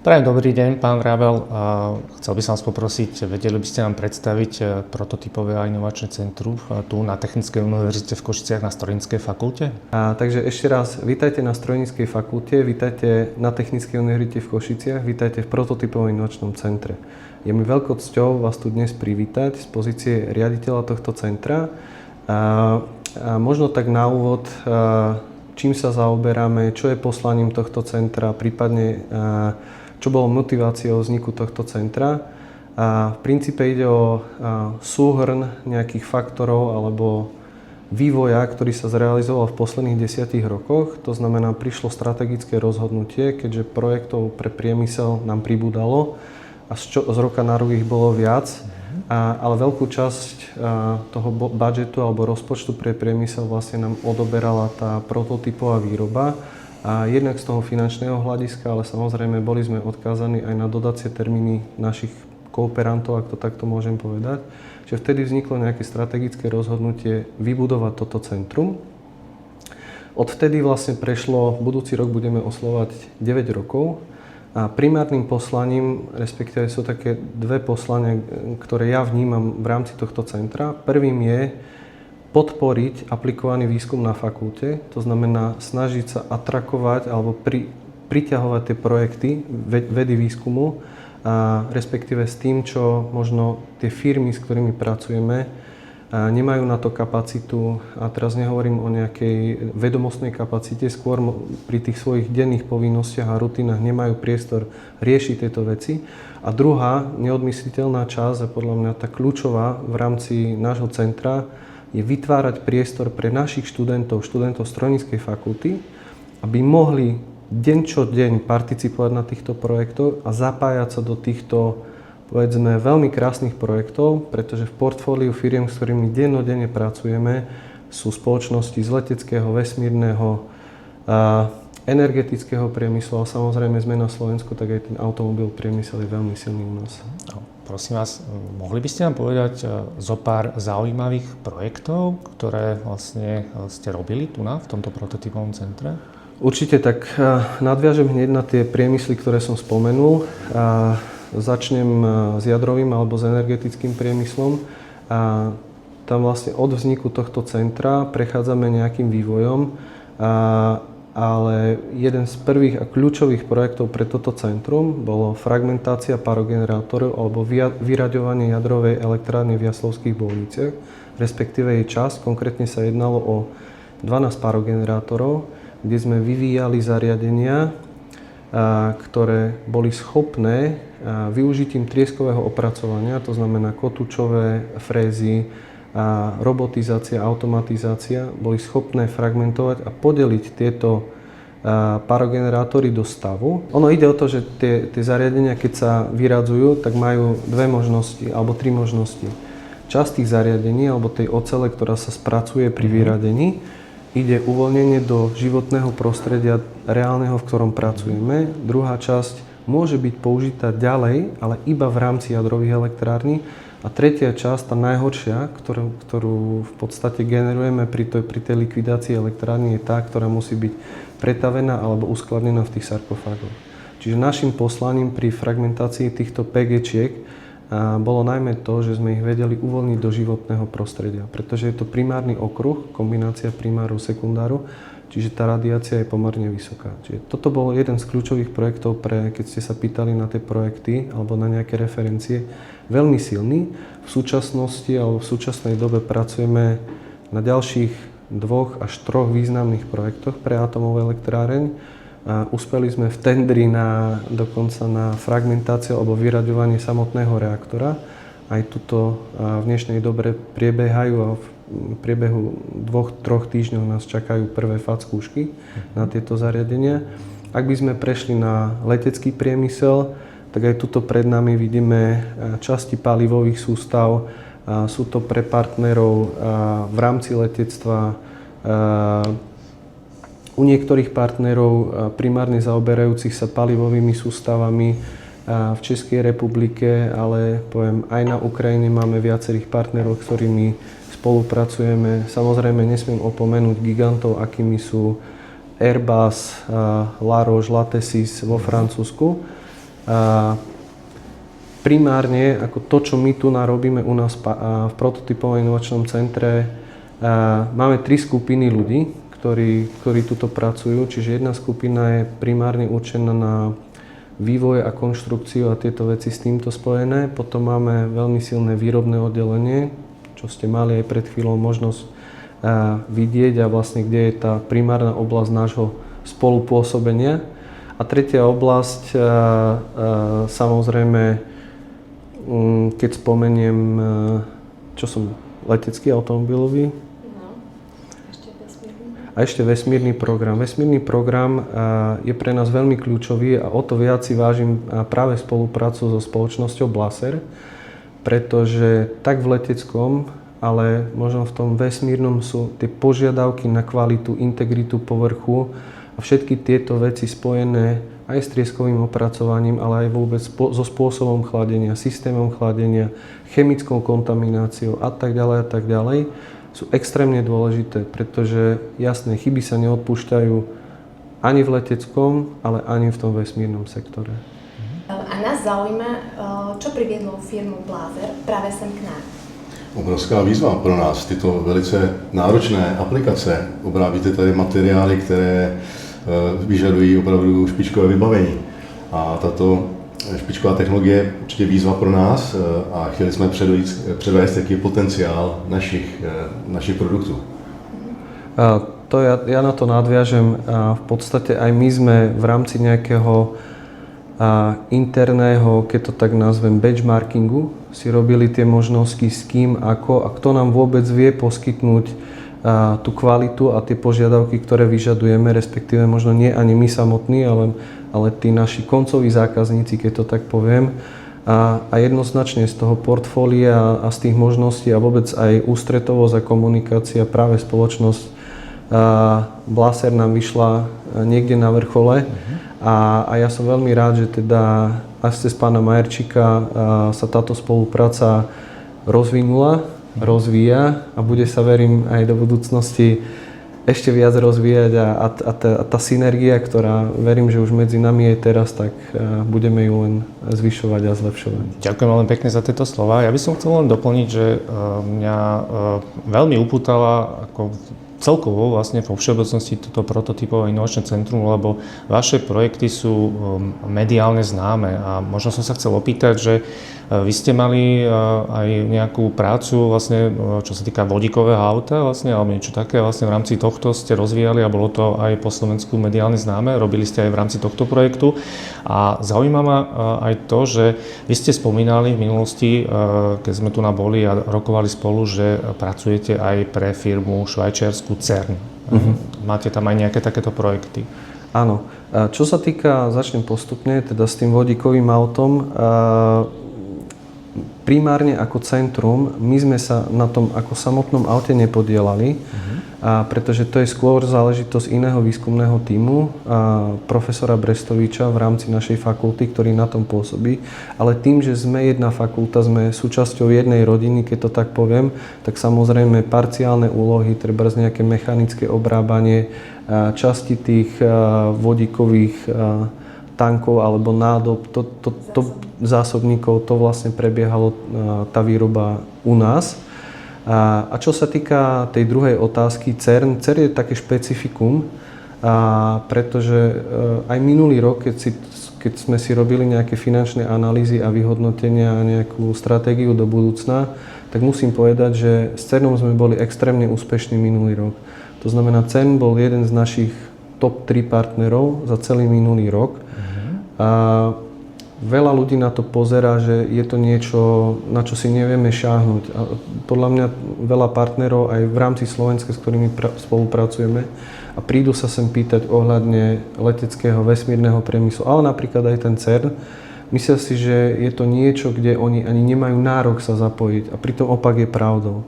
Prajem dobrý deň, pán Vrabel. Chcel by som vás poprosiť, vedeli by ste nám predstaviť prototypové a inovačné centrum tu na Technickej univerzite v Košiciach na Strojníckej fakulte? Takže ešte raz, vítajte na Strojníckej fakulte, vítajte na Technickej univerzite v Košiciach, vítajte v prototypovom inovačnom centre. Je mi veľkou cťou vás tu dnes privítať z pozície riaditeľa tohto centra. A možno tak na úvod, čím sa zaoberáme, čo je poslaním tohto centra, prípadne čo bolo motiváciou vzniku tohto centra. V princípe ide o súhrn nejakých faktorov alebo vývoja, ktorý sa zrealizoval v posledných 10 rokoch. To znamená, prišlo strategické rozhodnutie, keďže projektov pre priemysel nám pribúdalo a z roka na rok ich bolo viac. Ale veľkú časť toho budžetu alebo rozpočtu pre priemysel vlastne nám odoberala tá prototypová výroba. A jednak z toho finančného hľadiska, ale samozrejme boli sme odkázaní aj na dodacie termíny našich kooperantov, ak to takto môžem povedať. Čiže vtedy vzniklo nejaké strategické rozhodnutie vybudovať toto centrum. Odvtedy vlastne prešlo, budúci rok budeme oslovať 9 rokov. A primárnym poslaním, respektíve sú také dve poslania, ktoré ja vnímam v rámci tohto centra. Prvým je podporiť aplikovaný výskum na fakulte, to znamená snažiť sa atrakovať alebo priťahovať tie projekty vedy výskumu, respektíve s tým, čo možno tie firmy, s ktorými pracujeme, nemajú na to kapacitu, a teraz nehovorím o nejakej vedomostnej kapacite, skôr pri tých svojich denných povinnostiach a rutinách nemajú priestor riešiť tieto veci. A druhá neodmysliteľná časť, a podľa mňa tá kľúčová v rámci nášho centra, je vytvárať priestor pre našich študentov strojníckej fakulty, aby mohli deň čo deň participovať na týchto projektoch a zapájať sa do týchto, povedzme, veľmi krásnych projektov, pretože v portfóliu firiem, s ktorými dennodenne pracujeme, sú spoločnosti z leteckého, vesmírneho, energetického priemyslu, a samozrejme sme na Slovensku, tak aj ten automobil priemysel je veľmi silný u nás. Prosím vás, mohli by ste nám povedať zo pár zaujímavých projektov, ktoré vlastne ste robili tu v tomto prototypovom centre? Určite, tak nadviažem hneď na tie priemysly, ktoré som spomenul. Začnem s jadrovým alebo s energetickým priemyslom. Tam vlastne od vzniku tohto centra prechádzame nejakým vývojom, ale jeden z prvých a kľúčových projektov pre toto centrum bolo fragmentácia parogenerátorov alebo vyraďovanie jadrovej elektrárne v Jaslovských Bohuniciach, respektíve jej časť. Konkrétne sa jednalo o 12 parogenerátorov, kde sme vyvíjali zariadenia, ktoré boli schopné využitím trieskového opracovania, to znamená kotúčové frézy, a robotizácia, automatizácia, boli schopné fragmentovať a podeliť tieto parogenerátory do stavu. Ono ide o to, že tie zariadenia, keď sa vyradzujú, tak majú dve možnosti alebo tri možnosti. Časť tých zariadení alebo tej ocele, ktorá sa spracuje pri vyradení, ide uvoľnenie do životného prostredia reálneho, v ktorom pracujeme. Druhá časť môže byť použitá ďalej, ale iba v rámci jadrových elektrární. A tretia časť, tá najhoršia, ktorú v podstate generujeme pri tej likvidácii elektrárny, je tá, ktorá musí byť pretavená alebo uskladnená v tých sarkofágoch. Čiže našim poslaním pri fragmentácii týchto PGčiek bolo najmä to, že sme ich vedeli uvoľniť do životného prostredia, pretože je to primárny okruh, kombinácia primáru, sekundáru, čiže tá radiácia je pomerne vysoká. Čiže toto bol jeden z kľúčových projektov keď ste sa pýtali na tie projekty alebo na nejaké referencie, veľmi silný. V súčasnosti alebo v súčasnej dobe pracujeme na ďalších 2 až 3 významných projektoch pre atomovú elektráreň. Uspeli sme v tendri dokonca na fragmentáciu alebo vyraďovanie samotného reaktora. Aj tuto v dnešnej dobe prebiehajú a v priebehu 2-3 týždňov nás čakajú prvé FAT skúšky na tieto zariadenia. Ak by sme prešli na letecký priemysel, tak aj tuto pred nami vidíme časti palivových sústav. Sú to pre partnerov v rámci letectva. U niektorých partnerov primárne zaoberajúcich sa palivovými sústavami v Českej republike, ale poviem aj na Ukrajine máme viacerých partnerov, s ktorými spolupracujeme. Samozrejme nesmiem opomenúť gigantov, akými sú Airbus, La Roche, Latesys vo Francúzsku. Primárne, ako to, čo my tu robíme u nás v prototypovom inovačnom centre, máme 3 skupiny ľudí, ktorí tuto pracujú. Čiže jedna skupina je primárne určená na vývoj a konštrukciu a tieto veci s týmto spojené. Potom máme veľmi silné výrobné oddelenie, čo ste mali aj pred chvíľou možnosť vidieť a vlastne kde je tá primárna oblasť nášho spolupôsobenia. A tretia oblasť, samozrejme, keď spomeniem, čo som letecký, automobilový. A ešte vesmírny program. Vesmírny program je pre nás veľmi kľúčový a o to viac si vážim práve spoluprácu so spoločnosťou Blaser, pretože tak v leteckom, ale možno v tom vesmírnom sú tie požiadavky na kvalitu, integritu povrchu a všetky tieto veci spojené aj s trieskovým opracovaním, ale aj vôbec so spôsobom chladenia, systémom chladenia, chemickou kontamináciou a tak ďalej, sú extrémne dôležité, pretože jasné, chyby sa neodpúšťajú ani v leteckom, ale ani v tom vesmírnom sektore. A nás zaujíma, čo priviedlo firmu Blaser práve sem k nám. Obrovská výzva pro nás, tyto velice náročné aplikace. Obrábíte tady materiály, které vyžadují opravdu špičkové vybavení. A tato špičková technologie je určitě výzva pro nás a chtěli jsme předvést, jaký je potenciál našich produktů. Ja na to nadviažem. V podstate aj my sme v rámci nejakého interného, keď to tak nazvem, benchmarkingu si robili tie možnosti s kým, ako a kto nám vôbec vie poskytnúť tú kvalitu a tie požiadavky, ktoré vyžadujeme, respektíve možno nie ani my samotní, ale tí naši koncoví zákazníci, keď to tak poviem. A jednoznačne z toho portfólia a z tých možností a vôbec aj ústretovosť a komunikácia práve spoločnosť Blaser nám vyšla niekde na vrchole. A ja som veľmi rád, že teda až cez pána Majerčíka sa táto spolupráca rozvíja a bude sa, verím, aj do budúcnosti ešte viac rozvíjať a tá synergia, ktorá verím, že už medzi nami je teraz, tak budeme ju len zvyšovať a zlepšovať. Ďakujem veľmi pekne za tieto slova. Ja by som chcel len doplniť, že mňa veľmi upútala ako celkovo vlastne vo všeobecnosti toto prototypové inovačné centrum, lebo vaše projekty sú mediálne známe a možno som sa chcel opýtať, že vy ste mali aj nejakú prácu vlastne, čo sa týka vodíkového auta vlastne, alebo niečo také vlastne v rámci tohto ste rozvíjali a bolo to aj po Slovensku mediálne známe, robili ste aj v rámci tohto projektu a zaujíma ma aj to, že vy ste spomínali v minulosti, keď sme tu boli a rokovali spolu, že pracujete aj pre firmu švajčiarsku CERN. Máte tam aj nejaké takéto projekty? Áno. Čo sa týka, začnem postupne, teda s tým vodíkovým autom. Primárne ako centrum, my sme sa na tom ako samotnom aute nepodielali, pretože to je skôr záležitosť iného výskumného tímu, profesora Brestoviča v rámci našej fakulty, ktorý na tom pôsobí. Ale tým, že sme jedna fakulta, sme súčasťou jednej rodiny, keď to tak poviem, tak samozrejme parciálne úlohy, treba nejaké mechanické obrábanie, časti tých vodíkových tankov alebo nádob, zásobníkov, to vlastne prebiehalo tá výroba u nás. A čo sa týka tej druhej otázky, CERN je také špecifikum, pretože aj minulý rok, keď sme si robili nejaké finančné analýzy a vyhodnotenia a nejakú stratégiu do budúcna, tak musím povedať, že s CERNom sme boli extrémne úspešní minulý rok. To znamená, CERN bol jeden z našich top 3 partnerov za celý minulý rok. A veľa ľudí na to pozerá, že je to niečo, na čo si nevieme šáhnuť. A podľa mňa veľa partnerov aj v rámci Slovenska, s ktorými spolupracujeme a prídu sa sem pýtať ohľadne leteckého vesmírneho priemyslu, ale napríklad aj ten CERN, myslia si, že je to niečo, kde oni ani nemajú nárok sa zapojiť a pritom opak je pravdou.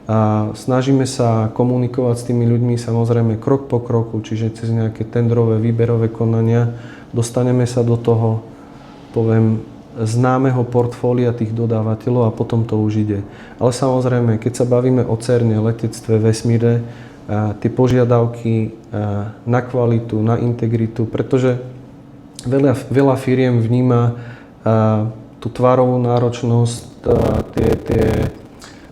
A snažíme sa komunikovať s tými ľuďmi samozrejme krok po kroku, čiže cez nejaké tendrové, výberové konania dostaneme sa do toho, poviem, známeho portfólia tých dodávateľov a potom to už ide. Ale samozrejme, keď sa bavíme o CERNe, letectve, vesmíre, tie požiadavky na kvalitu, na integritu, pretože veľa firiem vníma tú tvarovú náročnosť, tie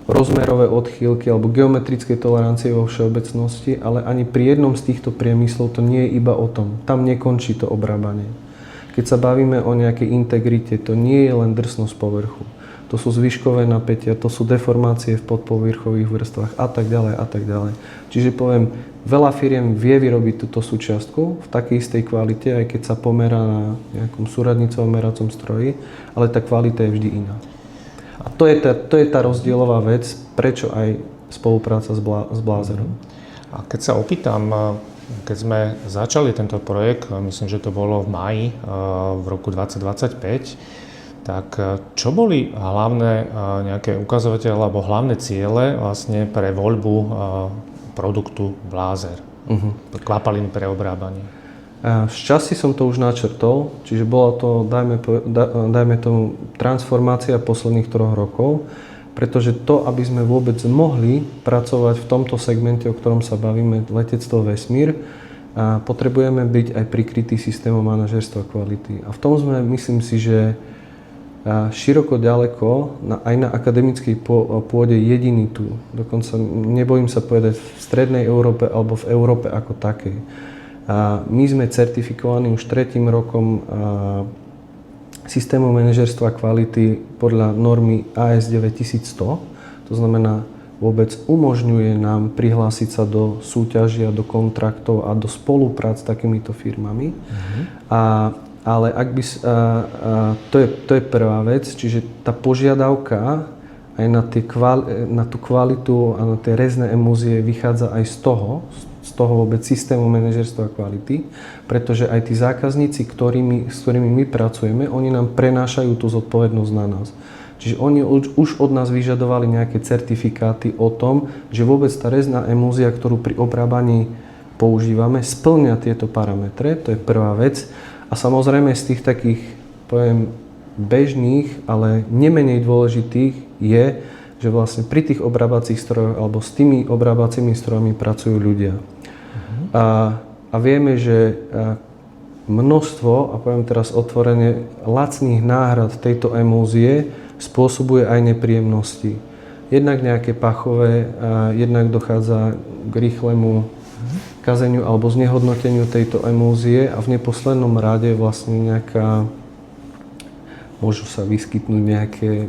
rozmerové odchýlky alebo geometrické tolerancie vo všeobecnosti, ale ani pri jednom z týchto priemyslov to nie je iba o tom. Tam nekončí to obrábanie. Keď sa bavíme o nejakej integrite, to nie je len drsnosť povrchu. To sú zvyškové napätia, to sú deformácie v podpovrchových vrstvách a tak ďalej a tak ďalej. Čiže poviem, veľa firiem vie vyrobiť túto súčiastku v takej istej kvalite, aj keď sa pomerá na nejakom súradnicovom meracom stroji, ale tá kvalita je vždy iná. A to je tá rozdielová vec, prečo aj spolupráca s Blazerom. A keď sa opýtam, keď sme začali tento projekt, myslím, že to bolo v máji v roku 2025, tak čo boli hlavné nejaké ukazovatele alebo hlavné ciele vlastne pre voľbu produktu Blazer, kvapaliny pre obrábanie? Šťastie som to už načrtol, čiže bola to, dajme tomu, transformácia posledných 3 rokov, pretože to, aby sme vôbec mohli pracovať v tomto segmente, o ktorom sa bavíme, letectvo, vesmír, potrebujeme byť aj prikrytý systémom manažerstva kvality. A v tom sme, myslím si, že široko ďaleko, aj na akademickej pôde jediný tu. Dokonca nebojím sa povedať v strednej Európe alebo v Európe ako takej. My sme certifikovaní už 3. rokom systému manažerstva kvality podľa normy AS 9100. To znamená, vôbec umožňuje nám prihlásiť sa do súťaží a do kontraktov a do spoluprác s takýmito firmami. Ale ak by, to je prvá vec, čiže tá požiadavka aj na tú kvalitu a na tie rezné emúzie vychádza aj z toho vôbec systému manažerstva kvality, pretože aj tí zákazníci, s ktorými my pracujeme, oni nám prenášajú tú zodpovednosť na nás. Čiže oni už od nás vyžadovali nejaké certifikáty o tom, že vôbec tá rezná emúzia, ktorú pri obrábaní používame, spĺňa tieto parametre, to je prvá vec. A samozrejme z tých takých, poviem, bežných, ale nemenej dôležitých je, že vlastne pri tých obrábacích strojoch alebo s tými obrábacími strojmi pracujú ľudia. A vieme, že množstvo, a poviem teraz otvorene, lacných náhrad tejto emúzie spôsobuje aj nepríjemnosti. Jednak nejaké pachové, jednak dochádza k rýchlemu kazeniu alebo znehodnoteniu tejto emúzie a v neposlednom rade vlastne môžu sa vyskytnúť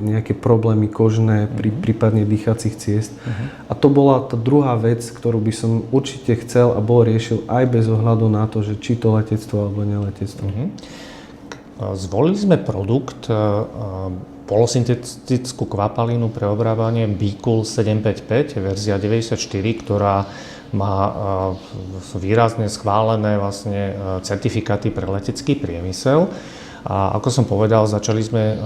nejaké problémy kožné, prípadne dýchacích ciest. A to bola tá druhá vec, ktorú by som určite chcel a riešil aj bez ohľadu na to, že či to letectvo alebo neletectvo. Zvolili sme produkt, polosyntetickú kvapalinu pre obrábanie BeCool 755, verzia 94, ktorá má výrazne schválené vlastne certifikáty pre letecký priemysel. A ako som povedal, začali sme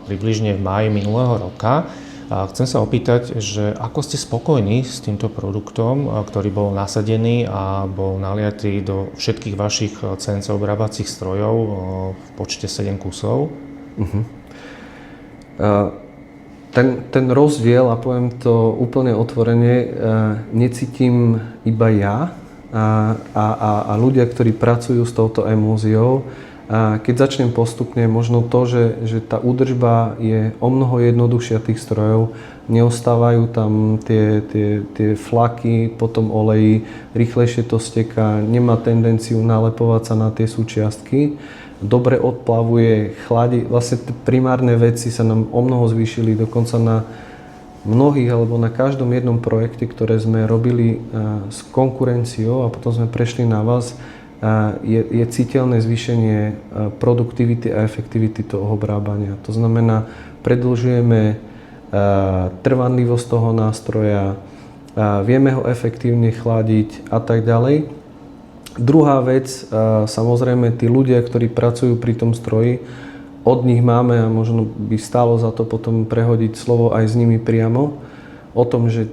približne v máji minulého roka. A chcem sa opýtať, že ako ste spokojní s týmto produktom, ktorý bol nasadený a bol naliatý do všetkých vašich CNC obrábacích strojov v počte 7 kusov? Ten rozdiel, a poviem to úplne otvorene, necítim iba ja a ľudia, ktorí pracujú s touto emúziou. Keď začnem postupne, možno to, že tá údržba je omnoho jednoduchšia tých strojov, neostávajú tam tie flaky, potom oleji, rýchlejšie to steká, nemá tendenciu nalepovať sa na tie súčiastky, dobre odplavuje, chladí, vlastne tie primárne veci sa nám omnoho zvýšili, dokonca na mnohých alebo na každom jednom projekte, ktoré sme robili s konkurenciou a potom sme prešli na vás, je citeľné zvýšenie produktivity a efektivity toho obrábania. To znamená, predĺžujeme trvanlivosť toho nástroja, vieme ho efektívne chladiť a tak ďalej. Druhá vec, samozrejme, tí ľudia, ktorí pracujú pri tom stroji, od nich máme a možno by stálo za to potom prehodiť slovo aj s nimi priamo, o tom, že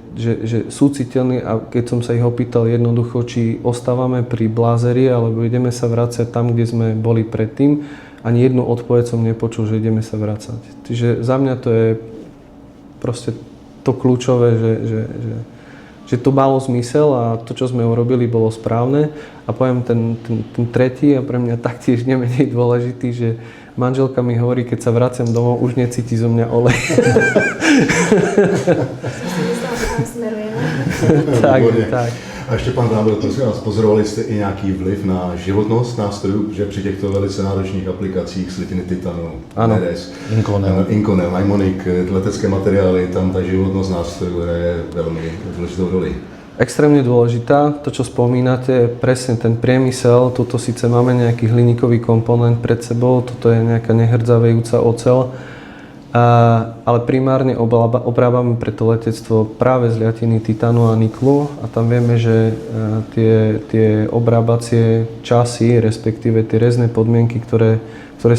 sú citeľní a keď som sa ich opýtal jednoducho, či ostávame pri Blazeri alebo ideme sa vracať tam, kde sme boli predtým, ani jednu odpoveď som nepočul, že ideme sa vracať. Čiže za mňa to je proste to kľúčové, že že to malo zmysel a to, čo sme urobili, bolo správne. A poviem ten tretí a pre mňa taktiež nemenej dôležitý, že manželka mi hovorí, keď sa vraciam domov, už necíti zo mňa olej. tak. A ještě pan Drábel, prosím vás, pozorovali jste i nějaký vliv na životnost nástrojů, že při těchto velice náročných aplikacích slitiny titanu, RS, Inconel, Maimonic, letecké materiály, tam ta životnost nástrojů hraje velmi důležitou roli. Extrémne dôležitá, to čo spomínate, presne ten priemysel, toto síce máme nejaký hliníkový komponent pred sebou, toto je nejaká nehrdzavejúca oceľ, ale primárne obrábame pre to letectvo práve z liatiny titanu a niklu a tam vieme, že tie obrábacie časy, respektíve tie rezné podmienky, ktoré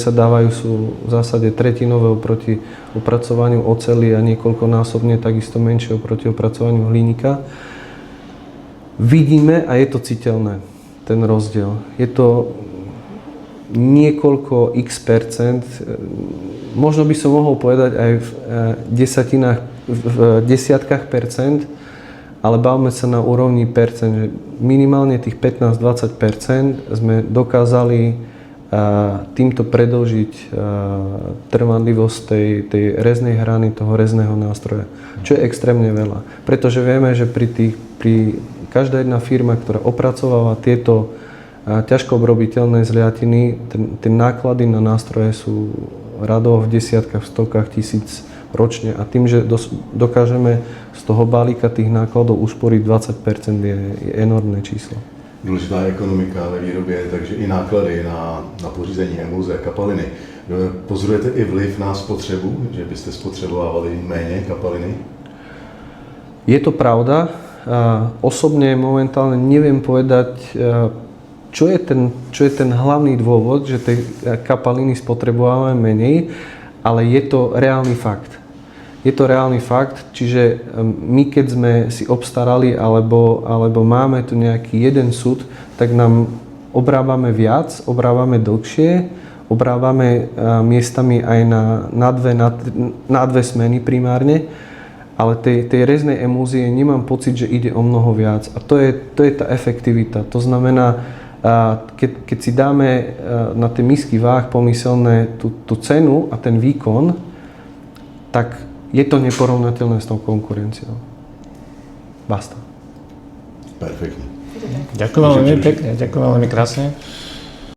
sa dávajú, sú v zásade tretinové oproti opracovaniu oceli a niekoľkonásobne takisto menšie oproti opracovaniu hliníka. Vidíme a je to citeľné, ten rozdiel. Je to niekoľko x%, možno by som mohol povedať aj v desiatkách percent, ale bavme sa na úrovni percent, že minimálne tých 15-20% sme dokázali týmto predĺžiť trvanlivosť tej reznej hrany, toho rezného nástroja, čo je extrémne veľa. Pretože vieme, že každá jedna firma, ktorá opracováva tieto ťažko obrobiteľné zliatiny, tie náklady na nástroje sú radovo v desiatkách, v stovkách tisíc ročne a tým, že dokážeme z toho balíka tých nákladov usporiť 20%, je enormné číslo. Důležitá je ekonomika ve výrobě, takže i náklady na pořízení emulze, kapaliny. Pozorujete i vliv na spotřebu, že byste spotřebovali méně kapaliny? Je to pravda. Osobne momentálne neviem povedať, čo je ten hlavný dôvod, že tej kapaliny spotrebujeme menej, ale je to reálny fakt. Je to reálny fakt, čiže my keď sme si obstarali alebo máme tu nejaký jeden súd, tak nám obrábame viac, obrábame dlhšie, obrábame miestami aj na dve smeny primárne, ale tej reznej emúzie nemám pocit, že ide o mnoho viac. A to je tá efektivita. To znamená, keď si dáme na tie misky váh pomyselné tú cenu a ten výkon, tak je to neporovnateľné s tou konkurenciou. Basta. Perfektne. Ďakujem veľmi pekne, ďakujem veľmi krásne.